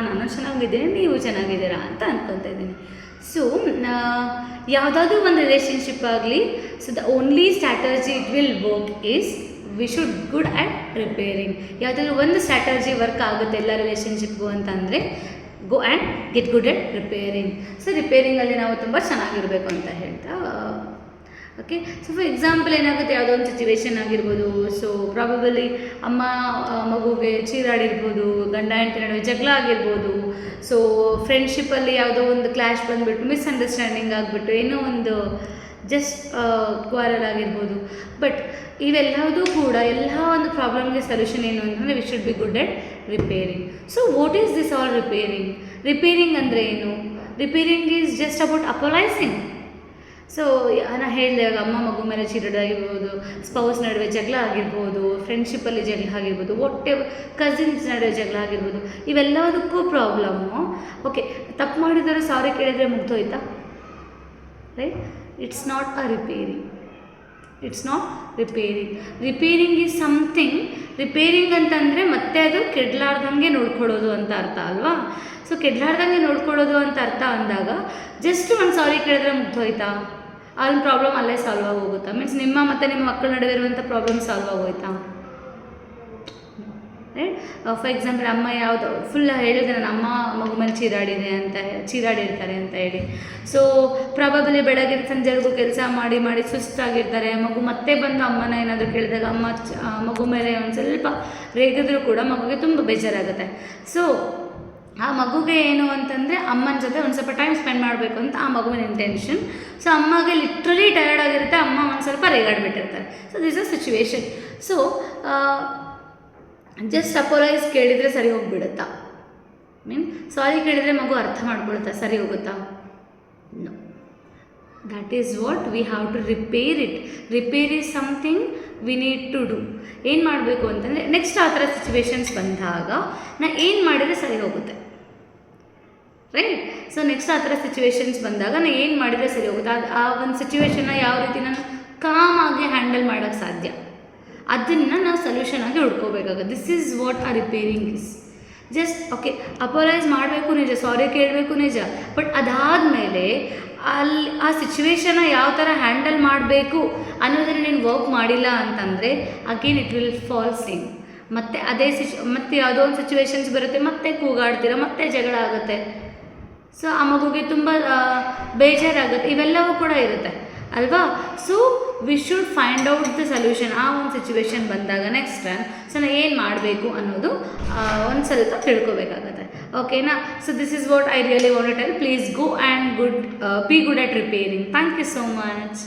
ನಾನು ಚೆನ್ನಾಗಿದ್ದೀನಿ, ನೀವು ಚೆನ್ನಾಗಿದ್ದೀರಾ ಅಂತ ಅಂದ್ಕೊತಾ ಇದ್ದೀನಿ. ಸೊ ಯಾವುದಾದ್ರೂ ಒಂದು ರಿಲೇಷನ್ಶಿಪ್ ಆಗಲಿ, so the only strategy it will work is we should good at repairing. ಯಾವುದಾದ್ರೂ ಒಂದು ಸ್ಟ್ರಾಟಜಿ ವರ್ಕ್ ಆಗುತ್ತೆ ಎಲ್ಲ ರಿಲೇಷನ್ಶಿಪ್ಗೂ ಅಂತಂದರೆ go and get good at repairing. So ರಿಪೇರಿಂಗಲ್ಲಿ ನಾವು ತುಂಬ ಚೆನ್ನಾಗಿರಬೇಕು ಅಂತ ಹೇಳ್ತಾ, ಓಕೆ. ಸೊ ಫಾರ್ ಎಕ್ಸಾಂಪಲ್ ಏನಾಗುತ್ತೆ, ಯಾವುದೋ ಒಂದು ಸಿಚುವೇಶನ್ ಆಗಿರ್ಬೋದು. ಸೊ ಪ್ರಾಬಬಲಿ ಅಮ್ಮ ಮಗುಗೆ ಚೀರಾಡಿರ್ಬೋದು, ಗಂಡ ಹೆಂಡತಿ ನಡುವೆ ಜಗಳ ಆಗಿರ್ಬೋದು. ಸೊ ಫ್ರೆಂಡ್ಶಿಪ್ಪಲ್ಲಿ ಯಾವುದೋ ಒಂದು ಕ್ಲಾಶ್ ಬಂದುಬಿಟ್ಟು ಮಿಸ್ಅಂಡರ್ಸ್ಟ್ಯಾಂಡಿಂಗ್ ಆಗಿಬಿಟ್ಟು ಏನೋ ಒಂದು ಜಸ್ಟ್ ಕ್ವಾರಲ್ ಆಗಿರ್ಬೋದು. ಬಟ್ ಇವೆಲ್ಲದೂ ಕೂಡ ಎಲ್ಲ ಒಂದು ಪ್ರಾಬ್ಲಮ್ಗೆ ಸೊಲ್ಯೂಷನ್ ಏನು ಅಂತಂದರೆ we should be good at repairing. So what is this all repairing? Repairing ಅಂದರೆ ಏನು? Repairing is just about apologising. So ನಾನು ಹೇಳಿದೆ, ಅಮ್ಮ ಮಗು ಮೇಲೆ ಚೀರಾಡಾಗಿರ್ಬೋದು, ಸ್ಪೌಸ್ ನಡುವೆ ಜಗಳ ಆಗಿರ್ಬೋದು, ಫ್ರೆಂಡ್ಶಿಪ್ಪಲ್ಲಿ ಜಗಳ ಆಗಿರ್ಬೋದು, ಒಟ್ಟೆ ಕಸಿನ್ಸ್ ನಡುವೆ ಜಗಳ ಆಗಿರ್ಬೋದು, ಇವೆಲ್ಲದಕ್ಕೂ ಪ್ರಾಬ್ಲಮ್ಮು. ಓಕೆ, ತಪ್ಪು ಮಾಡಿದರೆ ಸಾರಿ ಕೇಳಿದರೆ ಮುಗ್ದೋಯ್ತಾ? Right? It's not a repairing. It's not repairing. Repairing is something. Repairing ಅಂತಂದರೆ ಮತ್ತೆ ಅದು ಕೆಡಲಾರ್ದಂಗೆ ನೋಡ್ಕೊಳ್ಳೋದು ಅಂತ ಅರ್ಥ ಅಲ್ವಾ? ಸೊ ಕೆಡಲಾರ್ದಂಗೆ ನೋಡ್ಕೊಳ್ಳೋದು ಅಂತ ಅರ್ಥ ಅಂದಾಗ ಜಸ್ಟ್ ಒಂದು ಸಾರಿ ಕೇಳಿದ್ರೆ ಮುಗ್ದೋಯ್ತಾ? ಅಲ್ಲಿ ಪ್ರಾಬ್ಲಮ್ ಅಲ್ಲೇ ಸಾಲ್ವ್ ಆಗಿ ಹೋಗುತ್ತಾ? ಮೀನ್ಸ್ ನಿಮ್ಮ ಮತ್ತು ನಿಮ್ಮ ಮಕ್ಕಳ ನಡುವೆ ಇರುವಂಥ ಪ್ರಾಬ್ಲಮ್ ಸಾಲ್ವ್ ಆಗೋಯ್ತಾ? ರೈಟ್? ಫಾರ್ ಎಕ್ಸಾಂಪಲ್ ಅಮ್ಮ ಯಾವುದು ಫುಲ್ ಹೇಳಿದೆ, ನನ್ನ ಅಮ್ಮ ಮಗು ಮೇಲೆ ಚೀರಾಡಿರ್ತಾರೆ ಅಂತ ಹೇಳಿ. ಸೊ ಪ್ರಾಬಬಲಿ ಬೆಳಗ್ಗೆ ಸಂಜೆವರೆಗೂ ಕೆಲಸ ಮಾಡಿ ಮಾಡಿ ಸುಸ್ತಾಗಿರ್ತಾರೆ. ಮಗು ಮತ್ತೆ ಬಂದು ಅಮ್ಮನ ಏನಾದರೂ ಕೇಳಿದಾಗ ಅಮ್ಮ ಮಗು ಮೇಲೆ ಒಂದು ಸ್ವಲ್ಪ ರೇಗಿದ್ರೂ ಕೂಡ ಮಗುಗೆ ತುಂಬ ಬೇಜಾರಾಗುತ್ತೆ. ಸೊ ಆ ಮಗುಗೆ ಏನು ಅಂತಂದರೆ ಅಮ್ಮನ ಜೊತೆ ಒಂದು ಸ್ವಲ್ಪ ಟೈಮ್ ಸ್ಪೆಂಡ್ ಮಾಡಬೇಕು ಅಂತ ಆ ಮಗುವಿನ ಇಂಟೆನ್ಷನ್. ಸೊ ಅಮ್ಮಗೆ ಲಿಟ್ರಲಿ ಟಯರ್ಡ್ ಆಗಿರುತ್ತೆ, ಅಮ್ಮ ಒಂದು ಸ್ವಲ್ಪ ರೇಗಾಡಿಬಿಟ್ಟಿರ್ತಾರೆ. So this a situation. So just apologise ಕೇಳಿದರೆ ಸರಿ ಹೋಗಿಬಿಡುತ್ತಾ? ಸಾರಿ ಕೇಳಿದರೆ ಮಗು ಅರ್ಥ ಮಾಡ್ಕೊಳುತ್ತಾ? ಸರಿ ಹೋಗುತ್ತಾ? No. That is what we have to repair it. Repair is something we need to do. ಏನು ಮಾಡಬೇಕು ಅಂತಂದರೆ ನೆಕ್ಸ್ಟ್ ಆ ಥರ ಸಿಚುವೇಶನ್ಸ್ ಬಂದಾಗ ನಾನು ಏನು ಮಾಡಿದರೆ ಸರಿ ಹೋಗುತ್ತೆ. ರೈಟ್? ಸೊ ನೆಕ್ಸ್ಟ್ ಆ ಥರ ಸಿಚುವೇಶನ್ಸ್ ಬಂದಾಗ ನಾನು ಏನು ಮಾಡಿದರೆ ಸರಿ ಹೋಗುತ್ತೆ, ಆ ಒಂದು ಸಿಚುವೇಶನ್ನ ಯಾವ ರೀತಿ ನಾನು ಕಾಮಾಗಿ ಹ್ಯಾಂಡಲ್ ಮಾಡೋಕ್ಕೆ ಸಾಧ್ಯ, ಅದನ್ನು ನಾವು ಸೊಲ್ಯೂಷನ್ ಆಗಿ ಹುಡ್ಕೋಬೇಕಾಗುತ್ತೆ. ದಿಸ್ ಈಸ್ ವಾಟ್ ಆ ರಿಪೇರಿಂಗ್ ಇಸ್. ಜಸ್ಟ್ ಓಕೆ ಅಪೋಲೈಸ್ ಮಾಡಬೇಕು ನಿಜ, ಸಾರಿ ಕೇಳಬೇಕು ನಿಜ, ಬಟ್ ಅದಾದಮೇಲೆ ಅಲ್ಲಿ ಆ ಸಿಚುವೇಶನ್ನ ಯಾವ ಥರ ಹ್ಯಾಂಡಲ್ ಮಾಡಬೇಕು ಅನ್ನೋದನ್ನು ನೀನು ವರ್ಕ್ ಮಾಡಿಲ್ಲ ಅಂತಂದರೆ again it will fall same. ಮತ್ತು ಅದೇ ಮತ್ತೆ ಯಾವುದೋ ಒಂದು ಸಿಚುವೇಶನ್ಸ್ ಬರುತ್ತೆ, ಮತ್ತೆ ಕೂಗಾಡ್ತೀರ, ಮತ್ತೆ ಜಗಳ ಆಗುತ್ತೆ. ಸೊ ಆ ಮಗುಗೆ ತುಂಬ ಬೇಜಾರಾಗುತ್ತೆ. ಇವೆಲ್ಲವೂ ಕೂಡ ಇರುತ್ತೆ ಅಲ್ವಾ? So we should find out the solution. ಆ ಒಂದು ಸಿಚುವೇಶನ್ ಬಂದಾಗ ನೆಕ್ಸ್ಟ್ ಟೈಮ್ ಸೊ ನಾನು ಏನು ಮಾಡಬೇಕು ಅನ್ನೋದು ಒಂದು ಸ್ವಲ್ಪ ತಿಳ್ಕೊಬೇಕಾಗತ್ತೆ. ಓಕೆನಾ? So this is what I really want to tell. Please go and be good at repairing. Thank you so much.